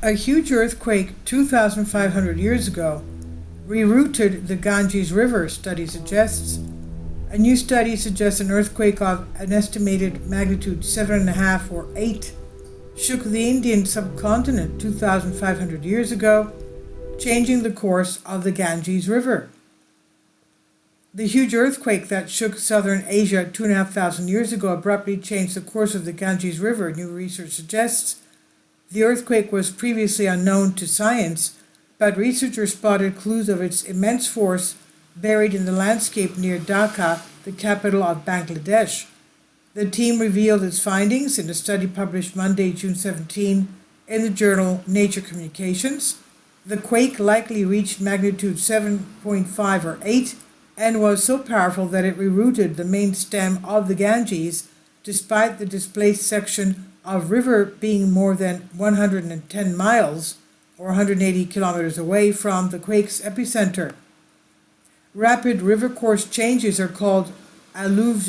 A huge earthquake 2,500 years ago rerouted the Ganges River, study suggests. A new study suggests an earthquake of an estimated magnitude 7.5 or 8 shook the Indian subcontinent 2,500 years ago, changing the course of the Ganges River. The huge earthquake that shook southern Asia 2,500 years ago abruptly changed the course of the Ganges River, new research suggests. The earthquake was previously unknown to science, but researchers spotted clues of its immense force buried in the landscape near Dhaka, the capital of Bangladesh. The team revealed its findings in a study published Monday, June 17, in the journal Nature Communications. The quake likely reached magnitude 7.5 or 8 and was so powerful that it rerouted the main stem of the Ganges, despite the displaced section of river being more than 110 miles or 180 kilometers away from the quake's epicenter. Rapid river course changes are called avulsions.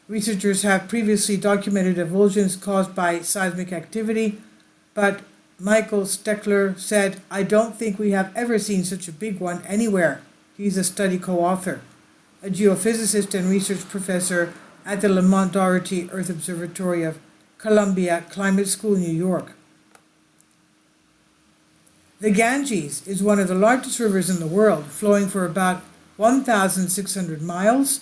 Researchers have previously documented avulsions caused by seismic activity, but Michael Steckler said, "I don't think we have ever seen such a big one anywhere." He's a study co-author, a geophysicist and research professor at the Lamont Doherty Earth Observatory of Columbia Climate School, New York. The Ganges is one of the largest rivers in the world, flowing for about 1,600 miles,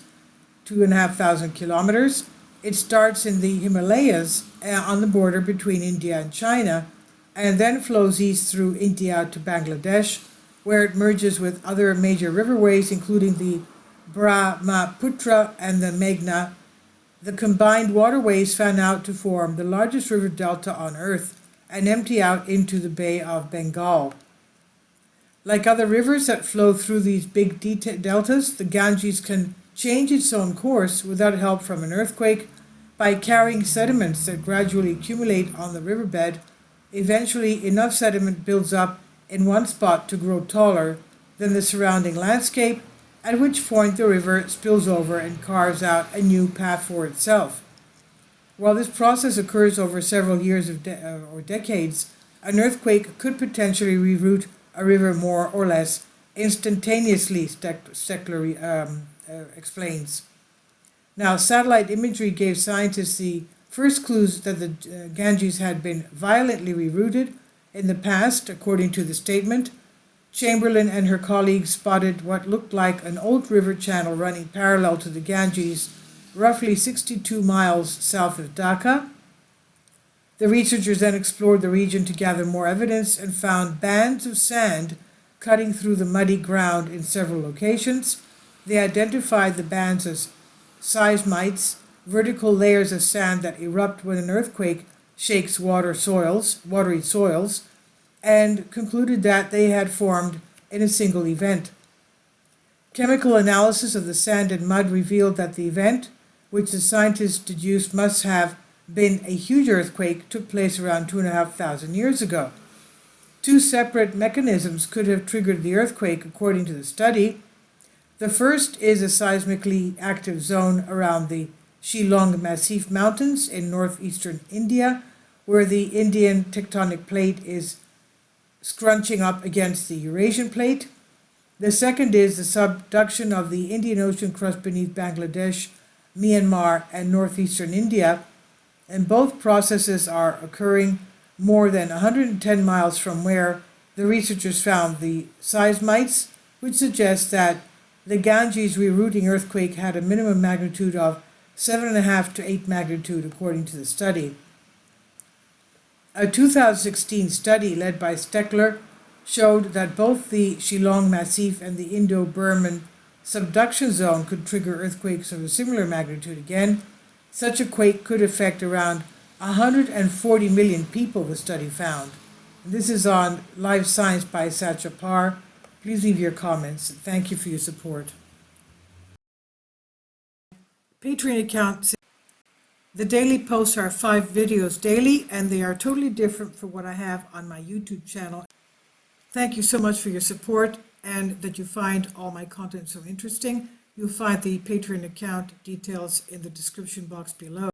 2,500 kilometers. It starts in the Himalayas on the border between India and China, and then flows east through India to Bangladesh, where it merges with other major riverways, including the Brahmaputra and the Meghna. The combined waterways fan out to form the largest river delta on Earth and empty out into the Bay of Bengal. Like other rivers that flow through these big deltas, the Ganges can change its own course without help from an earthquake by carrying sediments that gradually accumulate on the riverbed. Eventually, enough sediment builds up in one spot to grow taller than the surrounding landscape, at which point the river spills over and carves out a new path for itself. While this process occurs over several years or decades, an earthquake could potentially reroute a river more or less instantaneously, Steckler explains. Now, satellite imagery gave scientists the first clues that the Ganges had been violently rerouted in the past, according to the statement. Chamberlain and her colleagues spotted what looked like an old river channel running parallel to the Ganges, roughly 62 miles south of Dhaka. The researchers then explored the region to gather more evidence and found bands of sand cutting through the muddy ground in several locations. They identified the bands as seismites, vertical layers of sand that erupt when an earthquake shakes watery soils, and concluded that they had formed in a single event. Chemical analysis of the sand and mud revealed that the event, which the scientists deduced must have been a huge earthquake, took place around 2,500 years ago. Two separate mechanisms could have triggered the earthquake, according to the study. The first is a seismically active zone around the Shillong Massif Mountains in northeastern India, where the Indian tectonic plate is scrunching up against the Eurasian plate. The second is the subduction of the Indian Ocean crust beneath Bangladesh, Myanmar, and northeastern India, and both processes are occurring more than 110 miles from where the researchers found the seismites, which suggests that the Ganges rerouting earthquake had a minimum magnitude of 7.5 to 8 magnitude, according to the study. A 2016 study led by Steckler showed that both the Shillong Massif and the Indo-Burman subduction zone could trigger earthquakes of a similar magnitude again. Such a quake could affect around 140 million people, the study found. This is on Live Science by Satya Par. Please leave your comments. Thank you for your support. Patreon account. The daily posts are 5 videos daily, and they are totally different from what I have on my YouTube channel. Thank you so much for your support and that you find all my content so interesting. You'll find the Patreon account details in the description box below.